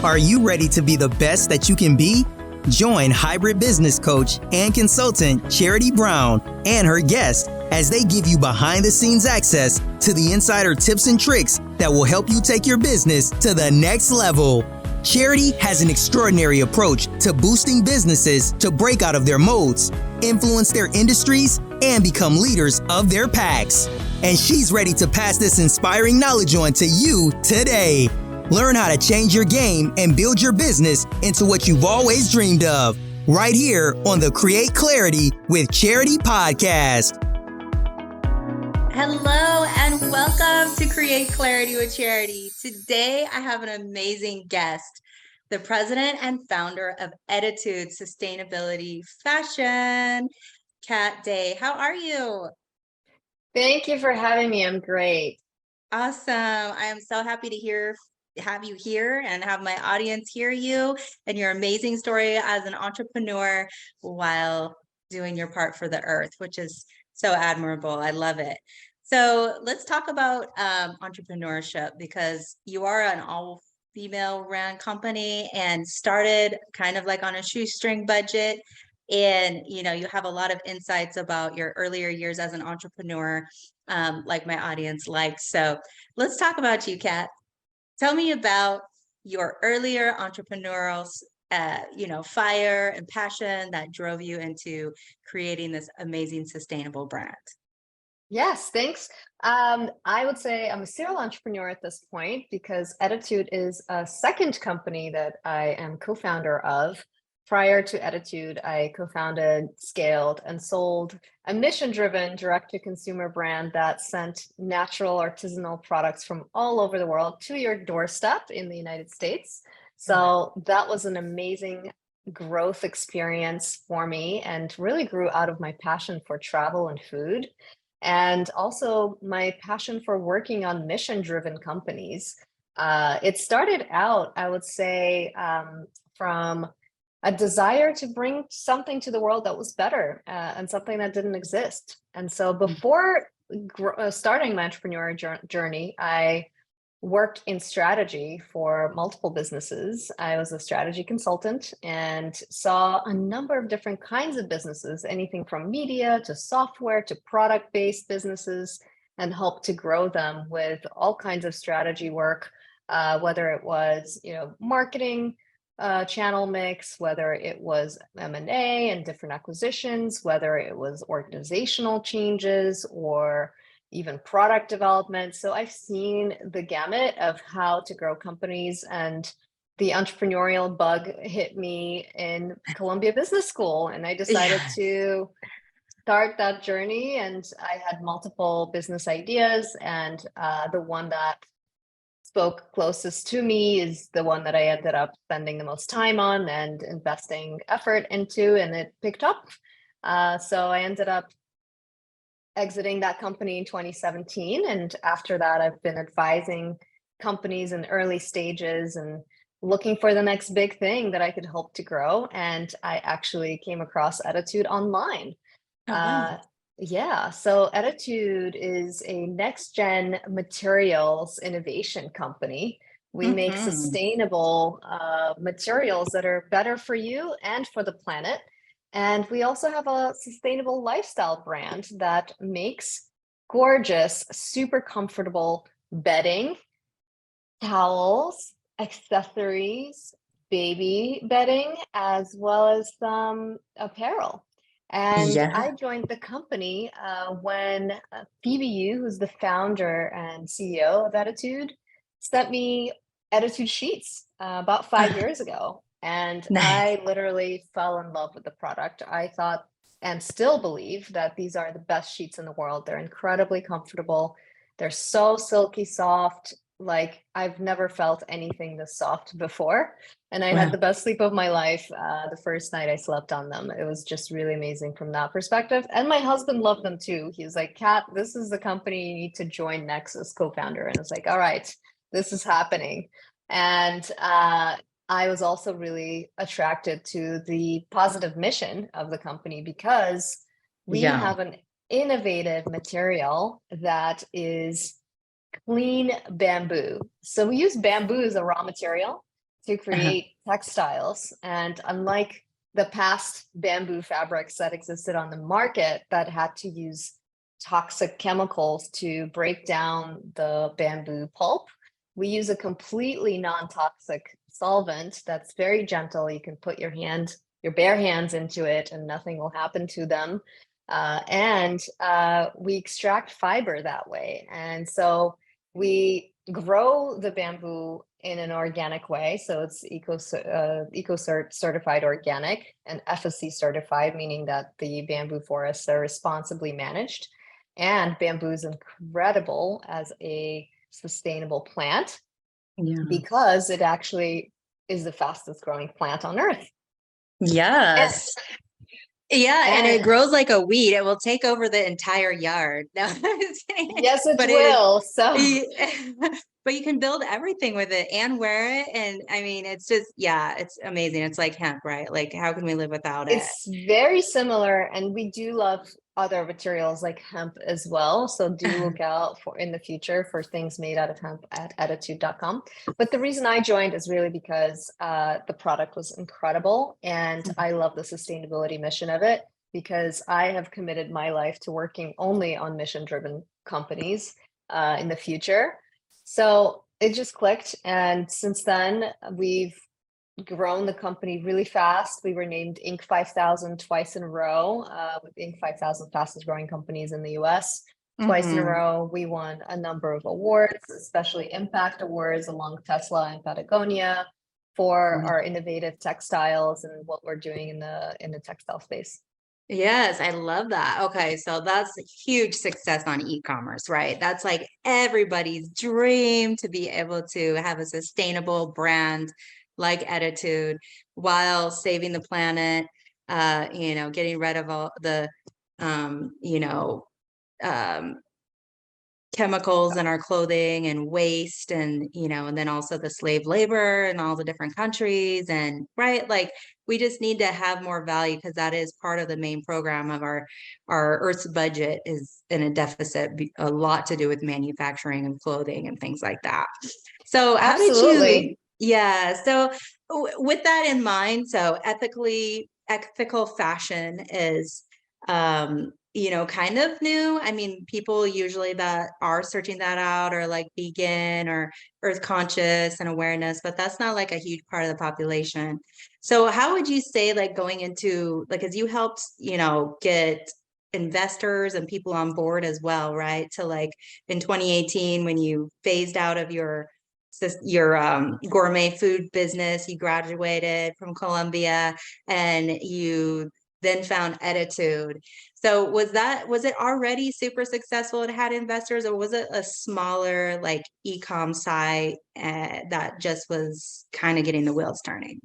Are you ready to be the best that you can be? Join hybrid business coach and consultant Charity Brown and her guest as they give you behind-the-scenes access to the insider tips and tricks that will help you take your business to the next level. Charity has an extraordinary approach to boosting businesses to break out of their modes, influence their industries, and become leaders of their packs. And she's ready to pass this inspiring knowledge on to you today. Learn how to change your game and build your business into what you've always dreamed of, right here on the Create Clarity with Charity podcast. Hello and welcome to Create Clarity with Charity. Today I have an amazing guest, the president and founder of Ettitude Sustainability Fashion, Kat Day. How are you? Thank you for having me. I'm great. Awesome. I am so happy to have you here and have my audience hear you and your amazing story as an entrepreneur while doing your part for the earth, which is so admirable. I love it. So let's talk about entrepreneurship, because you are an all-female ran company and started kind of like on a shoestring budget. And, you have a lot of insights about your earlier years as an entrepreneur, like my audience likes. So let's talk about you, Kat. Tell me about your earlier entrepreneurial, fire and passion that drove you into creating this amazing sustainable brand. Yes, thanks. I would say I'm a serial entrepreneur at this point because Ettitude is a second company that I am co-founder of. Prior to Ettitude, I co-founded, scaled, and sold a mission-driven direct-to-consumer brand that sent natural artisanal products from all over the world to your doorstep in the United States. So that was an amazing growth experience for me and really grew out of my passion for travel and food, and also my passion for working on mission-driven companies. It started out, I would say, from a desire to bring something to the world that was better and something that didn't exist. And so before starting my entrepreneurial journey, I worked in strategy for multiple businesses. I was a strategy consultant and saw a number of different kinds of businesses, anything from media to software to product-based businesses, and helped to grow them with all kinds of strategy work, whether it was, marketing, channel mix, whether it was M&A and different acquisitions, whether it was organizational changes or even product development. So I've seen the gamut of how to grow companies, and the entrepreneurial bug hit me in Columbia Business School, and I decided to start that journey. And I had multiple business ideas, and the one that spoke closest to me is the one that I ended up spending the most time on and investing effort into, and it picked up. So I ended up exiting that company in 2017. And after that, I've been advising companies in early stages and looking for the next big thing that I could help to grow. And I actually came across Ettitude online. So Ettitude is a next-gen materials innovation company. We make sustainable materials that are better for you and for the planet. And we also have a sustainable lifestyle brand that makes gorgeous, super comfortable bedding, towels, accessories, baby bedding, as well as some apparel. And I joined the company when Phoebe Yu, who's the founder and CEO of Ettitude, sent me Ettitude sheets about 5 years ago. And I literally fell in love with the product. I thought, and still believe, that these are the best sheets in the world. They're incredibly comfortable. They're so silky soft. Like, I've never felt anything this soft before. And I had the best sleep of my life the first night I slept on them. It was just really amazing from that perspective. And my husband loved them too. He was like, Kat, this is the company you need to join next as co-founder. And I was like, all right, this is happening. And I was also really attracted to the positive mission of the company because we have an innovative material that is clean bamboo. So we use bamboo as a raw material, to Uh-huh. create textiles. And unlike the past bamboo fabrics that existed on the market that had to use toxic chemicals to break down the bamboo pulp, we use a completely non-toxic solvent that's very gentle. You can put your bare hands into it and nothing will happen to them. And we extract fiber that way. And so we grow the bamboo in an organic way. So it's EcoCert certified organic and FSC certified, meaning that the bamboo forests are responsibly managed. And bamboo is incredible as a sustainable plant Yeah. because it actually is the fastest growing plant on earth. And, Yes. Yeah, and it and grows like a weed. It will take over the entire yard. No, I'm just kidding. yes, it But it will. So is, but you can build everything with it and wear it. And I mean, it's just, yeah, it's amazing. It's like hemp, right? Like, how can we live without it? it's very similar, and we do love other materials like hemp as well. So do look out for in the future for things made out of hemp at ettitude.com. But the reason I joined is really because the product was incredible, and I love the sustainability mission of it because I have committed my life to working only on mission-driven companies in the future. So it just clicked, and since then we've grown the company really fast. We were named Inc. 5000 twice in a row, with Inc. 5000 fastest growing companies in the US. Twice in a Mhm. row, we won a number of awards, especially impact awards along Tesla and Patagonia for our innovative textiles and what we're doing in the textile space. Yes, I love that. Okay, so that's a huge success on e-commerce, right? That's like everybody's dream to be able to have a sustainable brand like Ettitude while saving the planet, getting rid of all the um, you know, um chemicals in our clothing and waste and and then also the slave labor in all the different countries and right like we just need to have more value because that is part of the main program of our Earth's budget is in a deficit, a lot to do with manufacturing and clothing and things like that. So how did you Absolutely. yeah so with that in mind, so ethical fashion is kind of new. I mean, people usually that are searching that out are like vegan or earth conscious and awareness, but that's not like a huge part of the population. So how would you say like going into like as you helped, get investors and people on board as well, right? To like in 2018 when you phased out of your gourmet food business, you graduated from Columbia and you then found Ettitude. So was it already super successful and had investors, or was it a smaller like e-com site that just was kind of getting the wheels turning?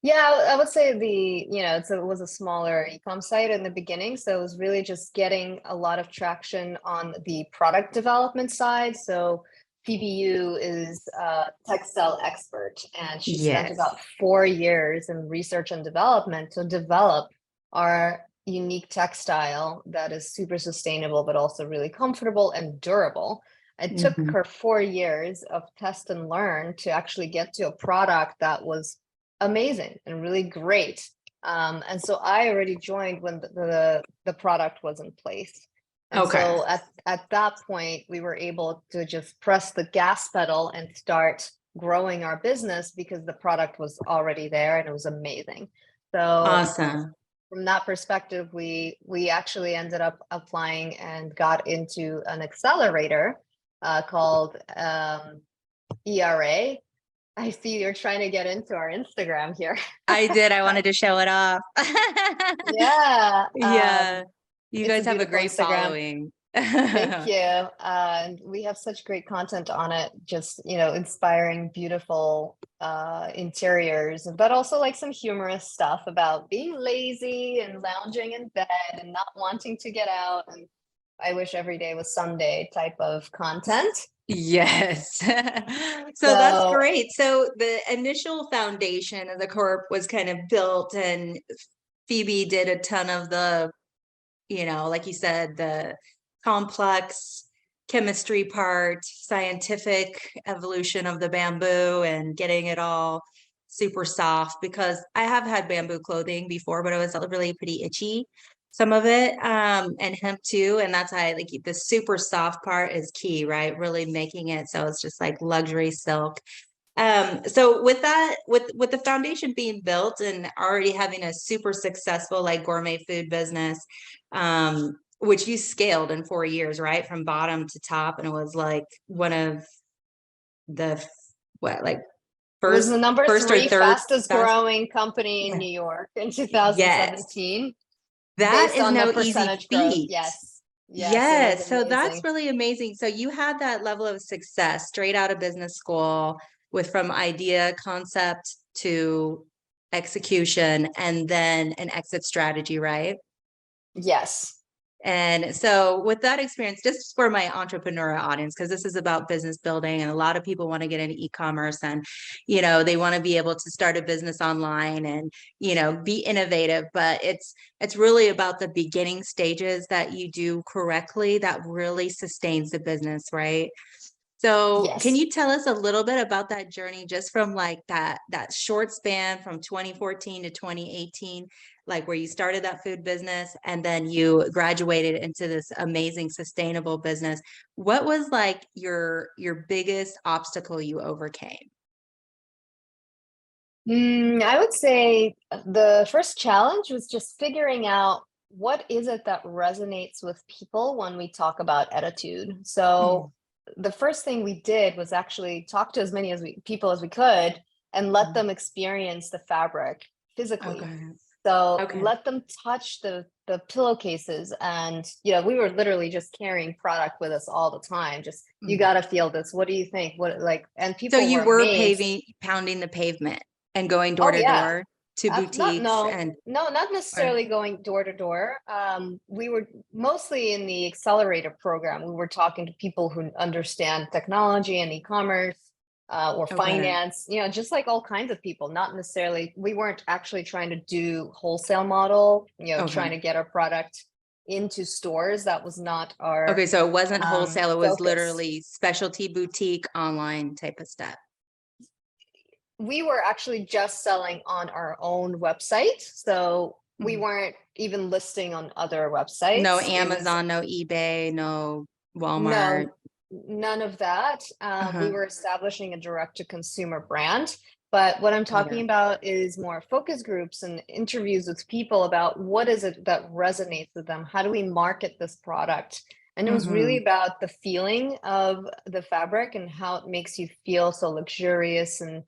Yeah, I would say it was a smaller e-com site in the beginning. So it was really just getting a lot of traction on the product development side. So PBU is a textile expert, and she spent Yes. about 4 years in research and development to develop our unique textile that is super sustainable, but also really comfortable and durable. It took Mhm. her 4 years of test and learn to actually get to a product that was amazing and really great. And so I already joined when the product was in place. And Okay. so at that point, we were able to just press the gas pedal and start growing our business because the product was already there and it was amazing. So Awesome. from that perspective, we actually ended up applying and got into an accelerator called ERA. I see you're trying to get into our Instagram here. I did. I wanted to show it off. Yeah, Yeah. You it's a guys have a beautiful great Instagram. following. Thank you. And we have such great content on it, just, inspiring, beautiful interiors, but also like some humorous stuff about being lazy and lounging in bed and not wanting to get out. And I wish every day was Sunday type of content. Yes. So that's So great. So the initial foundation of the corp was kind of built and Phoebe did a ton of the, like you said, the complex chemistry part, scientific evolution of the bamboo and getting it all super soft, because I have had bamboo clothing before, but it was really pretty itchy, some of it, and hemp too. And that's why like the super soft part is key, right? Really making it so it's just like luxury silk. So with that, with the foundation being built and already having a super successful like gourmet food business, which you scaled in 4 years, right? From bottom to top. And it was like one of the what, like It was the number first or 3 third fastest fast. growing company in Yeah. New York in Yes. 2017. That Based is on the no easy percentage growth. feat. Yes. Yes, it was Yes. So that's amazing. really amazing. So you had that level of success straight out of business school, with from idea concept to execution and then an exit strategy, right? Yes. And so with that experience, just for my entrepreneurial audience, because this is about business building and a lot of people want to get into e-commerce and, they want to be able to start a business online and, be innovative, but it's really about the beginning stages that you do correctly that really sustains the business, right? So can Yes. you tell us a little bit about that journey, just from like that short span from 2014 to 2018, like where you started that food business and then you graduated into this amazing sustainable business? What was like your biggest obstacle you overcame? I would say the first challenge was just figuring out what is it that resonates with people when we talk about attitude. So the first thing we did was actually talk to as many people as we could and let them experience the fabric physically. Okay. So Okay. let them touch the pillowcases, and we were literally just carrying product with us all the time. Just you got to feel this. What do you think? What like? And So people you were were amazed. pounding the pavement and going door Oh to yeah, door to not boutiques no and no not or, necessarily going door to door. We were mostly in the accelerator program. We were talking to people who understand technology and e-commerce, or okay. finance, just like all kinds of people. Not necessarily, we weren't actually trying to do wholesale model, trying Okay. to get our product into stores. That was not our Okay, so it wasn't wholesale, it was focus. literally specialty boutique online type of stuff. We were actually just selling on our own website. So we Mhm. weren't even listing on other No websites. It was Amazon, no eBay, no Walmart. no, none of that. We Uh-huh. were establishing a direct to consumer brand. But what I'm Got talking it. about is more focus groups and interviews with people about what is it that resonates with them? How do we market this product? And it was really Mhm. about the feeling of the fabric and how it makes you feel so luxurious and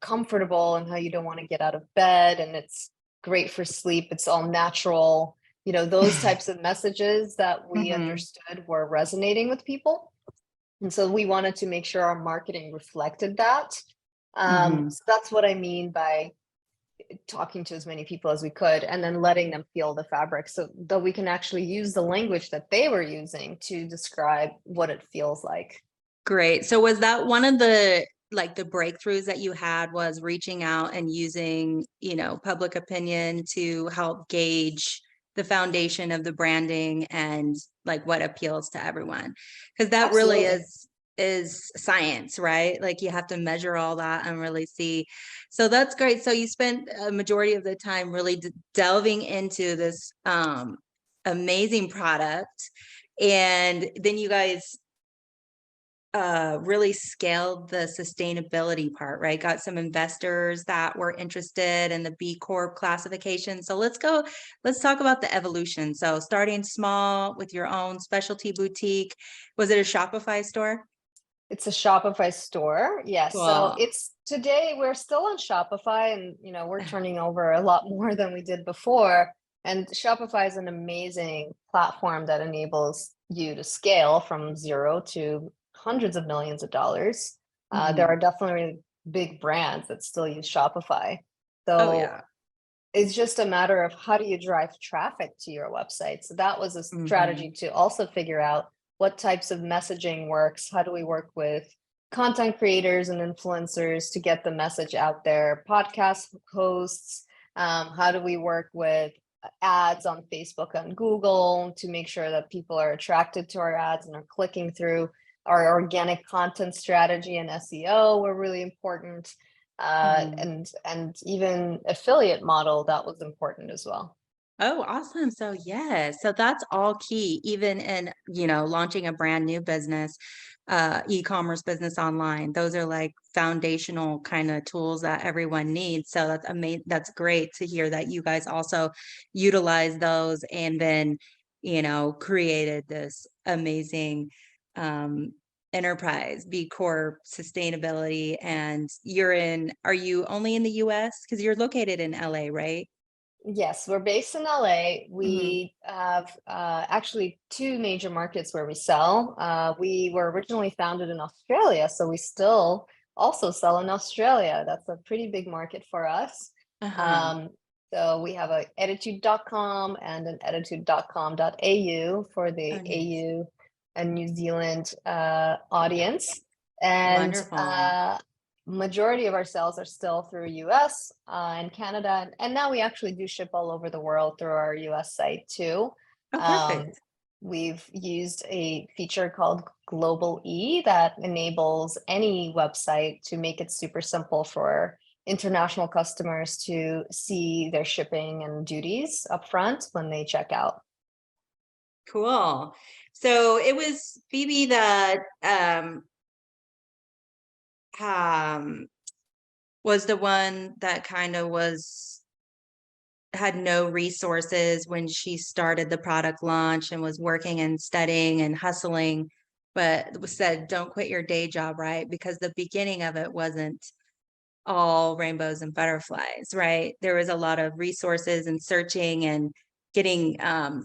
comfortable, and how you don't want to get out of bed, and it's great for sleep. It's all natural. Those types of messages that we Mhm. understood were resonating with people. And so we wanted to make sure our marketing reflected that. Mhm. So that's what I mean by talking to as many people as we could and then letting them feel the fabric so that we can actually use the language that they were using to describe what it feels like. Great. So was that one of the like the breakthroughs that you had, was reaching out and using, public opinion to help gauge the foundation of the branding and like what appeals to everyone? Because that really Absolutely. is science, right? Like you have to measure all that and really see. So that's great. So you spent a majority of the time really delving into this amazing product, and then you guys really scaled the sustainability part, right? Got some investors that were interested in the B Corp classification. So let's talk about the evolution. So starting small with your own specialty boutique. Was it a Shopify store? It's a Shopify store. Yes. So Cool. it's today we're still on Shopify, and we're turning over a lot more than we did before. And Shopify is an amazing platform that enables you to scale from zero to hundreds of millions of dollars. There are Mhm. definitely big brands that still use Shopify. Oh So yeah. it's just a matter of how do you drive traffic to your website. So that was a Mhm. strategy to also figure out what types of messaging works. How do we work with content creators and influencers to get the message out there? Podcast hosts. How do we work with ads on Facebook and Google to make sure that people are attracted to our ads and are clicking through. Our organic content strategy and SEO were really important. And even affiliate model, that was important as well. Oh, awesome. So yes, so that's all key, even in, launching a brand new business, e-commerce business online. Those are like foundational kind of tools that everyone needs. So that's amazing. That's great to hear that you guys also utilize those and then, created this amazing enterprise, B Corp, sustainability. And are you only in the US? Because you're located in LA, right? Yes, we're based in LA. Mhm. We have actually two major markets where we sell. We were originally founded in Australia, so we still also sell in Australia. That's a pretty big market for us. Uh-huh. Um, so we have a ettitude.com and an ettitude.com.au for Oh, the nice. AU and New Zealand audience. And Wonderful. majority of our sales are still through US and Canada, and now we actually do ship all over the world through our US site too. Oh, Um, perfect. we've used a feature called Global E that enables any website to make it super simple for international customers to see their shipping and duties upfront when they check out. Cool. So it was Phoebe that um was the one that kind of had no resources when she started the product launch and was working and studying and hustling, but said, don't quit your day job, right? Because the beginning of it wasn't all rainbows and butterflies, right? There was a lot of resources and searching and getting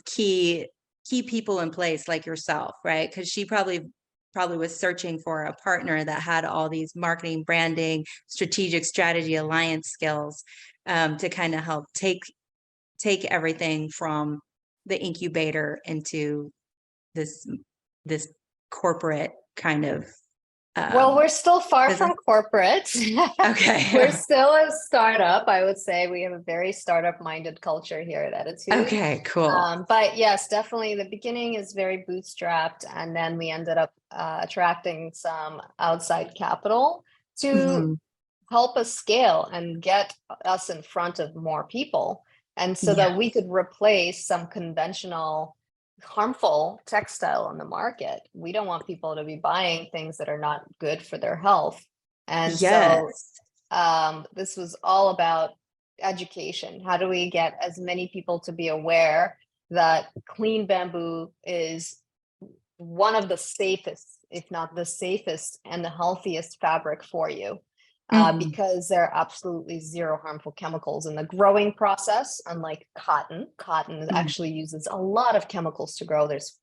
key people in place like yourself, right? Because she probably was searching for a partner that had all these marketing, branding, strategic strategy, alliance skills, to kind of help take everything from the incubator into this this corporate kind of Well, um, we're still far business. from corporate. We're Okay. still a startup. I would say we have a very startup minded culture here at Attitude. Okay, cool. But yes, definitely the beginning is very bootstrapped. And then we ended up attracting some outside capital to Mhm. help us scale and get us in front of more people. And so Yeah. that we could replace some conventional harmful textile on the market. We don't want people to be buying things that are not good for their health. And so Yes. this was all about education. How do we get as many people to be aware that clean bamboo is one of the safest, if not the safest, and the healthiest fabric for you? Mhm. Because there are absolutely zero harmful chemicals in the growing process, unlike cotton. Cotton Mhm. actually uses a lot of chemicals to grow. There's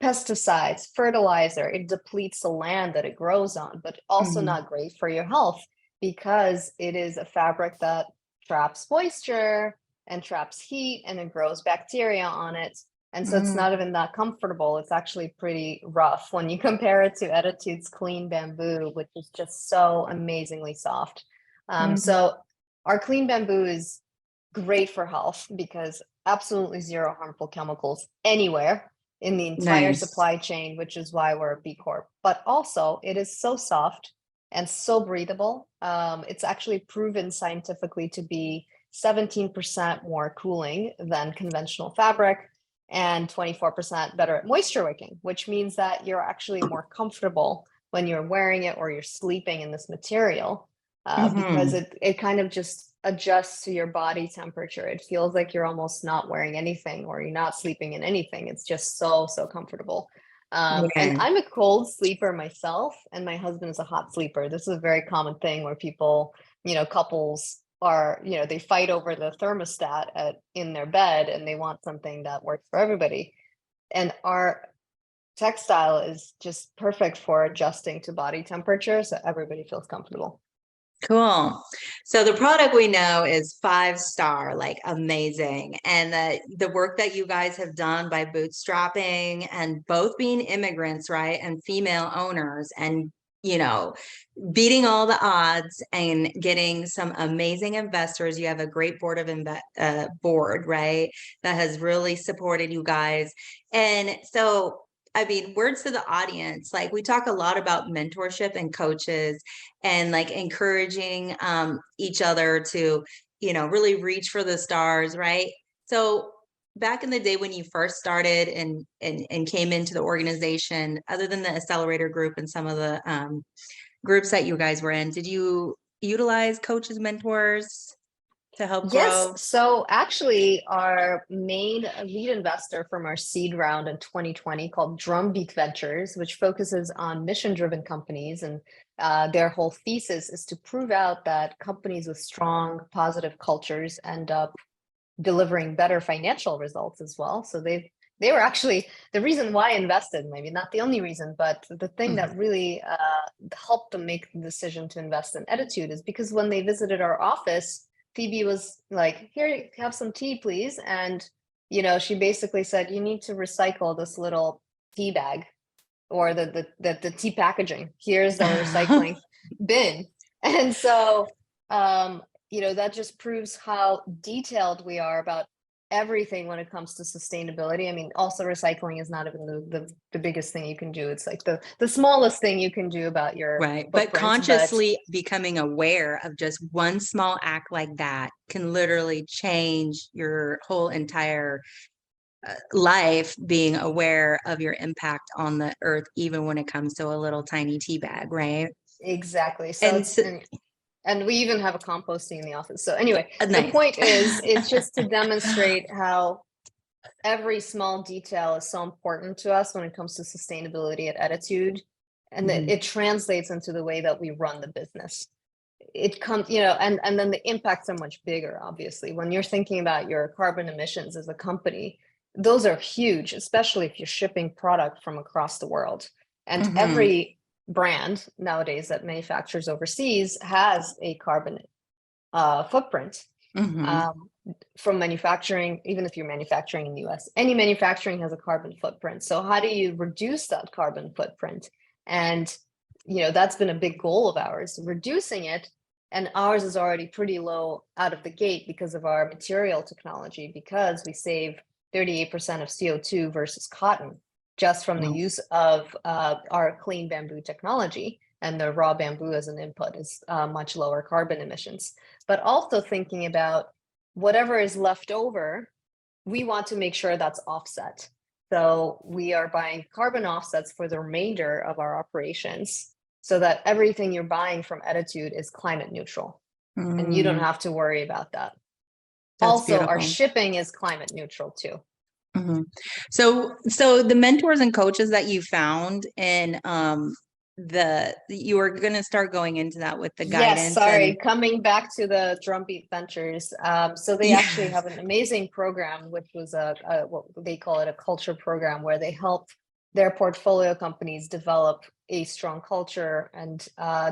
pesticides, fertilizer, it depletes the land that it grows on, but also Mhm. not great for your health because it is a fabric that traps moisture and traps heat and it grows bacteria on it. And so it's not Mm. even that comfortable. It's actually pretty rough when you compare it to Attitude's clean bamboo, which is just so amazingly soft. Mhm. So our clean bamboo is great for health because absolutely zero harmful chemicals anywhere in the entire Nice. supply chain, which is why we're a B Corp. But also, it is so soft and so breathable. It's actually proven scientifically to be 17% more cooling than conventional fabric and 24% better at moisture wicking, which means that you're actually more comfortable when you're wearing it or you're sleeping in this material because Mhm. it kind of just adjusts to your body temperature. It feels like you're almost not wearing anything or you're not sleeping in anything. It's just so comfortable. And Yeah. I'm a cold sleeper myself, and my husband is a hot sleeper. This is a very common thing where people, couples are, they fight over the thermostat in their bed and they want something that works for everybody. And our textile is just perfect for adjusting to body temperature so everybody feels comfortable. Cool. So the product we know is 5-star, like amazing. And the work that you guys have done by bootstrapping and both being immigrants, right? And female owners and you know, beating all the odds and getting some amazing investors. You have a great board, right? That has really supported you guys. And so, I mean, words to the audience, like we talk a lot about mentorship and coaches and like encouraging each other to, really reach for the stars, right? So back in the day when you first started and came into the organization, other than the accelerator group and some of the groups that you guys were in, did you utilize coaches, mentors to help Yes. grow? So actually, our main lead investor from our seed round in 2020 called Drumbeat Ventures, which focuses on mission-driven companies. And their whole thesis is to prove out that companies with strong, positive cultures end up delivering better financial results as well. So they were actually the reason why I invested, maybe not the only reason, but the thing that really helped them make the decision to invest in Ettitude is because when they visited our office, Phoebe was like, "Here, have some tea, please." And she basically said, "You need to recycle this little tea bag or the tea packaging. Here's the recycling bin." And so that just proves how detailed we are about everything when it comes to sustainability. I mean, also recycling is not even the biggest thing you can do. It's like the smallest thing you can do about your Right. footprint, But consciously becoming aware of just one small act like that can literally change your whole entire life, being aware of your impact on the earth, even when it comes to a little tiny tea bag, right? exactly. So And it's so, and we even have a composting in the office. So anyway, the nice. point is, it's just to demonstrate how every small detail is so important to us when it comes to sustainability at Ettitude, and that it translates into the way that we run the business. It comes, and then the impacts are much bigger, obviously. When you're thinking about your carbon emissions as a company, those are huge, especially if you're shipping product from across the world. And every brand nowadays that manufactures overseas has a carbon footprint. From manufacturing, even if you're manufacturing in the US, any manufacturing has a carbon footprint. So how do you reduce that carbon footprint? And, that's been a big goal of ours, reducing it. And ours is already pretty low out of the gate because of our material technology, because we save 38% of CO2 versus cotton just from the use of our clean bamboo technology. And the raw bamboo as an input is much lower carbon emissions. But also thinking about whatever is left over, we want to make sure that's offset. So we are buying carbon offsets for the remainder of our operations so that everything you're buying from Ettitude is climate neutral. And you don't have to worry about that. That's also, beautiful. Our shipping is climate neutral too. So the mentors and coaches that you found in you were going to start going into that with the guidance. Yes, sorry, coming back to the Drumbeat Ventures. So they actually have an amazing program, which was what they call it, a culture program, where they help their portfolio companies develop a strong culture and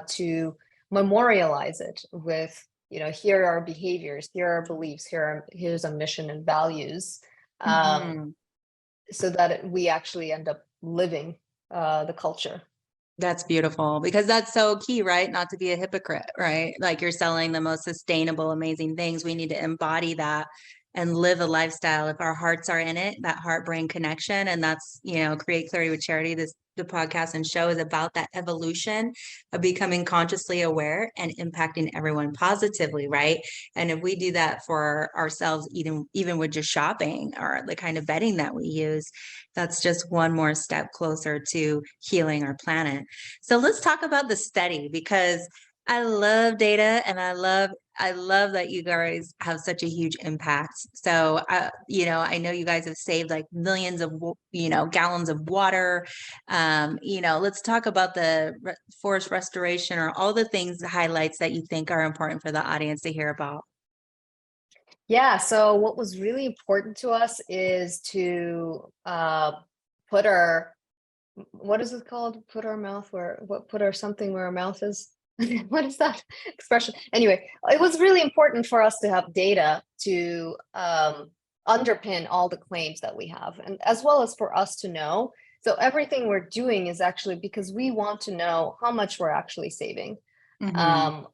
to memorialize it with, here are our behaviors, here are our beliefs, here's a mission and values, so that we actually end up living the culture. That's beautiful, because that's so key, right? Not to be a hypocrite, right? Like, you're selling the most sustainable, amazing things. We need to embody that and live a lifestyle. If our hearts are in it, that heart-brain connection, and that's, Create Clarity with Charity. The podcast and show is about that evolution of becoming consciously aware and impacting everyone positively, right? And if we do that for ourselves, even with just shopping or the kind of bedding that we use, that's just one more step closer to healing our planet. So let's talk about the study, because I love data and I love that you guys have such a huge impact. So, I know you guys have saved like millions of, gallons of water. Let's talk about the forest restoration, or all the things, the highlights that you think are important for the audience to hear about. Yeah, so what was really important to us is to put our, what is it called? Put our something where our mouth is. What is that expression? Anyway, it was really important for us to have data to underpin all the claims that we have, and as well as for us to know. So everything we're doing is actually because we want to know how much we're actually saving. Mhm.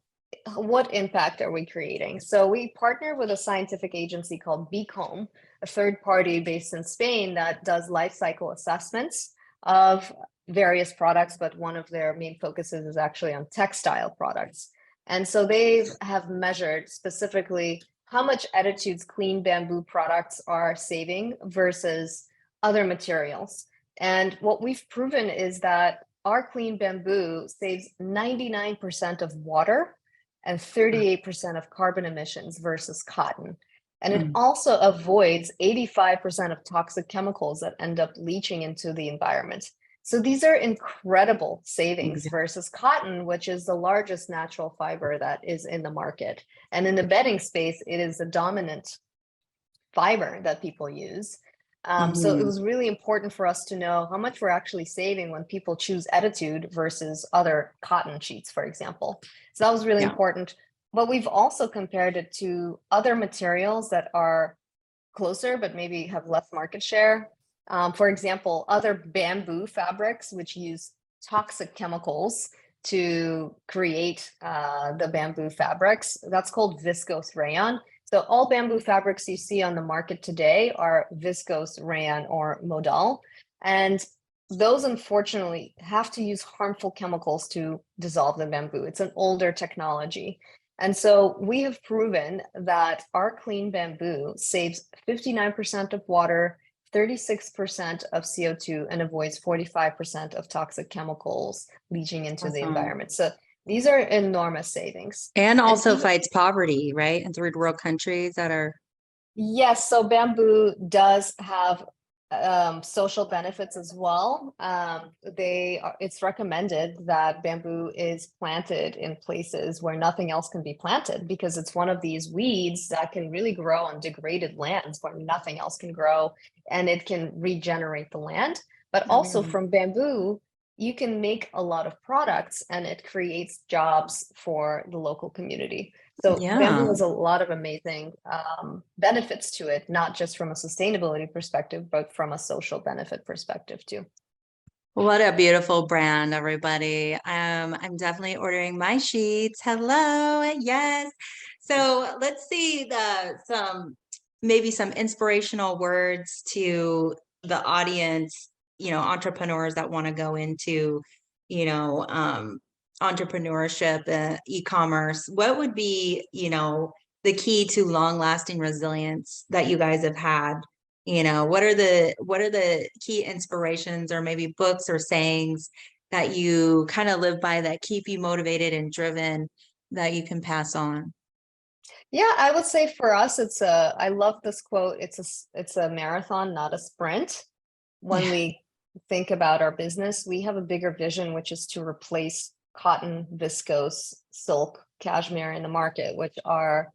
What impact are we creating? So we partner with a scientific agency called Becom, a third party based in Spain that does life cycle assessments of various products, but one of their main focuses is actually on textile products. And so they have measured specifically how much Ettitude's clean bamboo products are saving versus other materials. And what we've proven is that our clean bamboo saves 99% of water and 38% of carbon emissions versus cotton. And it Mm. also avoids 85% of toxic chemicals that end up leaching into the environment. So these are incredible savings Yeah. versus cotton, which is the largest natural fiber that is in the market. And in the bedding space, it is a dominant fiber that people use. So it Mhm. was really important for us to know how much we're actually saving when people choose Ettitude versus other cotton sheets, for example. So that was really Yeah. important. But we've also compared it to other materials that are closer, but maybe have less market share. For example, other bamboo fabrics, which use toxic chemicals to create the bamboo fabrics. That's called viscose rayon. So all bamboo fabrics you see on the market today are viscose rayon or modal. And those unfortunately have to use harmful chemicals to dissolve the bamboo. It's an older technology. And so we have proven that our clean bamboo saves 59% of water, 36% of CO2, and avoids 45% of toxic chemicals leaching into the Awesome. environment. So these are enormous savings. And And also even, fights poverty, right? In third world countries that are, yes, so bamboo does have social benefits as well. It's recommended that bamboo is planted in places where nothing else can be planted because it's one of these weeds that can really grow on degraded lands where nothing else can grow, and it can regenerate the land. But also Mhm. from bamboo, you can make a lot of products and it creates jobs for the local community. So bamboo Yeah. has a lot of amazing benefits to it, not just from a sustainability perspective, but from a social benefit perspective too. What a beautiful brand, everybody. I'm definitely ordering my sheets. Hello. Yes. So let's see maybe some inspirational words to the audience, entrepreneurs that want to go into, you know, um, entrepreneurship, e-commerce. What would be, the key to long-lasting resilience that you guys have had? What are the key inspirations or maybe books or sayings that you kind of live by that keep you motivated and driven that you can pass on? Yeah, I would say for us, I love this quote. It's a marathon, not a sprint. When Yeah. we think about our business, we have a bigger vision, which is to replace cotton, viscose, silk, cashmere in the market, which are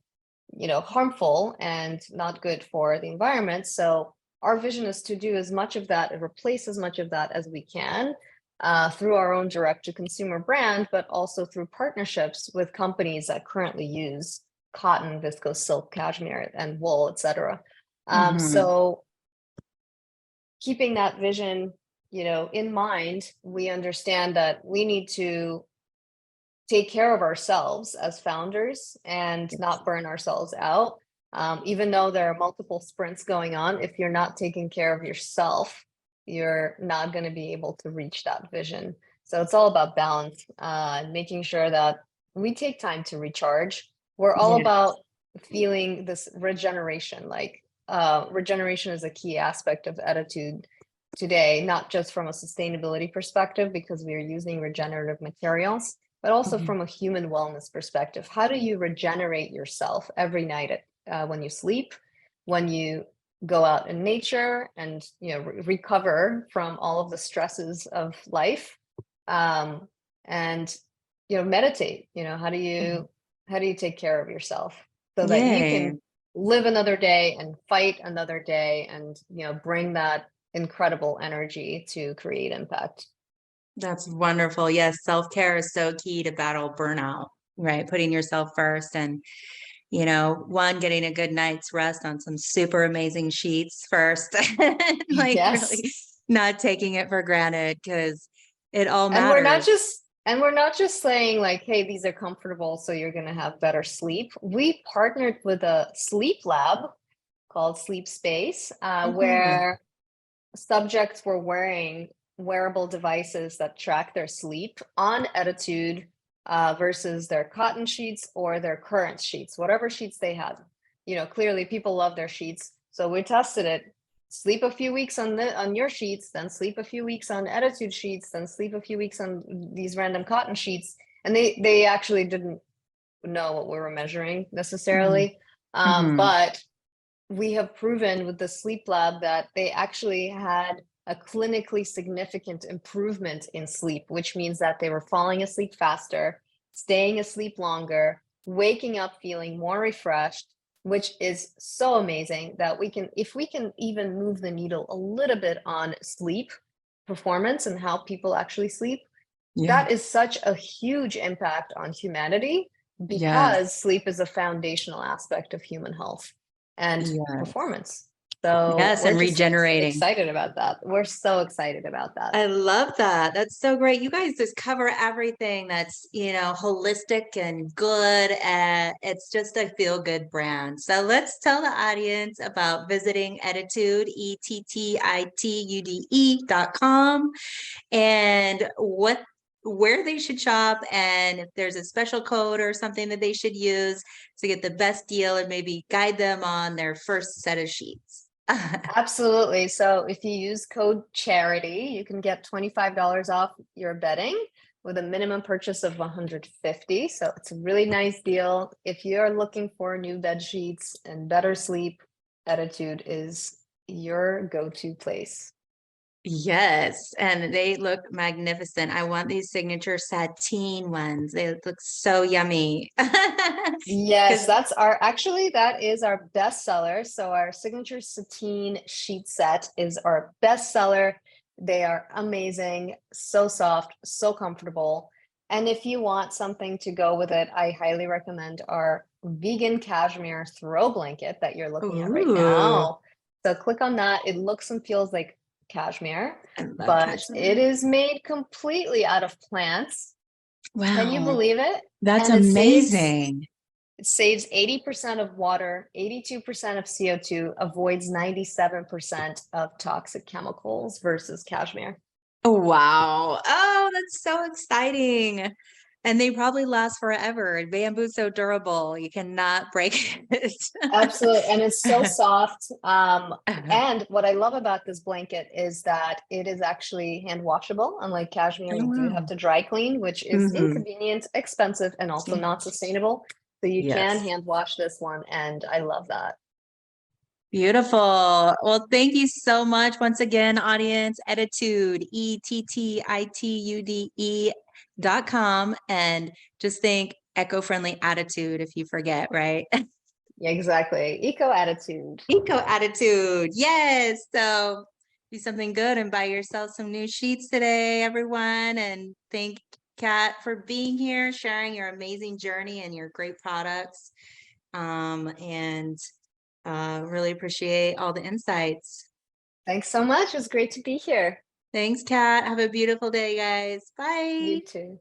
harmful and not good for the environment. So our vision is to do as much of that and replace as much of that as we can through our own direct to consumer brand, but also through partnerships with companies that currently use cotton, viscose, silk, cashmere, and wool, etc. Hmm. So keeping that vision, in mind, we understand that we need to take care of ourselves as founders and not burn ourselves out. Even though there are multiple sprints going on, if you're not taking care of yourself, you're not going to be able to reach that vision. So it's all about balance, making sure that we take time to recharge. We're all Yeah. about feeling this regeneration. Like regeneration is a key aspect of Ettitude today, not just from a sustainability perspective, because we are using regenerative materials, but also Mhm. from a human wellness perspective. How do you regenerate yourself every night when you sleep, when you go out in nature and recover from all of the stresses of life, um, and meditate. How do you take care of yourself so that you Yay. can live another day and fight another day and bring that incredible energy to create impact. That's wonderful. Yes, self-care is so key to battle burnout, right? Putting yourself first and, one, getting a good night's rest on some super amazing sheets first. Like Yes. really not taking it for granted because it all And we're not matters. just and we're not just saying like, hey, these are comfortable, so you're gonna have better sleep. We partnered with a sleep lab called Sleep Space, Mhm. where subjects were wearing wearable devices that track their sleep on Ettitude versus their cotton sheets or their current sheets, whatever sheets they had. You know, clearly people love their sheets, so we tested it. Sleep a few weeks on your sheets, then sleep a few weeks on Ettitude sheets, then sleep a few weeks on these random cotton sheets, and they actually didn't know what we were measuring Mhm. necessarily, Mhm. but we have proven with the sleep lab that they actually had a clinically significant improvement in sleep, which means that they were falling asleep faster, staying asleep longer, waking up feeling more refreshed, which is so amazing that we can, if we can even move the needle a little bit on sleep performance and how people actually sleep, Yeah. that is such a huge impact on humanity Yes. because sleep is a foundational aspect of human health and Yes. performance. So Yes. we're And just regenerating. excited about that. We're so excited about that. I love that. That's so great. You guys just cover everything that's, holistic and good. And it's just a feel good brand. So let's tell the audience about visiting Ettitude, ETTITUDE.com, and where they should shop, and if there's a special code or something that they should use to get the best deal and maybe guide them on their first set of sheets. Absolutely. So if you use code charity, you can get $25 off your bedding with a minimum purchase of 150. So it's a really nice deal. If you're looking for new bed sheets and better sleep, Attitude is your go-to place. Yes, and they look magnificent. I want these signature sateen ones. They look so yummy. Yes, Because that is our best seller. So our signature sateen sheet set is our best seller. They are amazing, so soft, so comfortable. And if you want something to go with it, I highly recommend our vegan cashmere throw blanket that you're looking at right ooh, now. So click on that. It looks and feels like cashmere, I love but it cashmere. is made completely out of plants. Can you Wow, believe it? that's And amazing. it saves 80% of water, 82% of CO2, avoids 97% of toxic chemicals versus cashmere. Oh, wow. Oh, that's so exciting. And they probably last forever. Bamboo's so durable, you cannot break it. Absolutely. And it's so soft. And what I love about this blanket is that it is actually hand washable. Unlike cashmere, Oh, you do have wow. to dry clean, which is Mhm. inconvenient, expensive, and also not sustainable. So you can Yes. hand wash this one. And I love that. Beautiful. Well, thank you so much once again, audience. Ettitude, ETTITUDE.com. And just think eco-friendly attitude if you forget, right? Yeah, exactly. Eco attitude. Eco attitude. Yes. So do something good and buy yourself some new sheets today, everyone. And thank Kat for being here, sharing your amazing journey and your great products. And really appreciate all the insights. Thanks so much. It was great to be here. Thanks, Kat. Have a beautiful day, guys. You Bye. too.